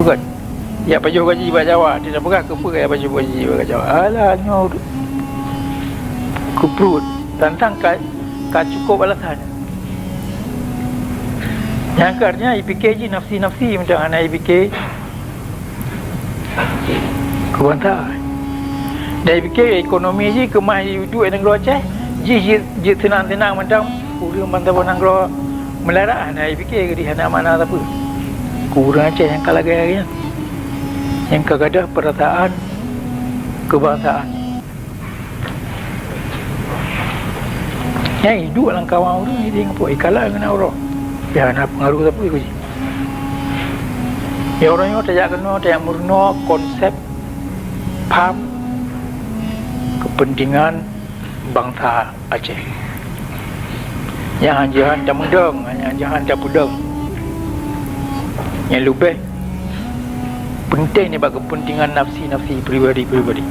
kan. Ya pajuh gaji bahasa Jawa, tidak berah ke apa ya pajuh gaji bahasa Jawa. Alah nyo kuprut tentang ka cukup alasan. Yang artinya IPK je nafsi macam anak IPK kebantai. Dan IPK ekonomi je kemah duduk yang negara Aceh. Je tenang-tenang macam kurang bantah negara Melara. Anak IPK ke di sana mana apa. Kurang Aceh yang kalah gaya yang kegadah perataan kebangsaan. Yang hidup dalam kawan orang ni tengok apa kalah dengan orang. Ya nak pengaruh apa itu je. Ya orangnya tak kena tak murno konsep paham kepentingan bangsa Aceh. Yang jangan tak mudeng, yang jangan tak pudeng. Yang lebih penting ni bagi kepentingan nafsi-nafsi pribadi-pribadi.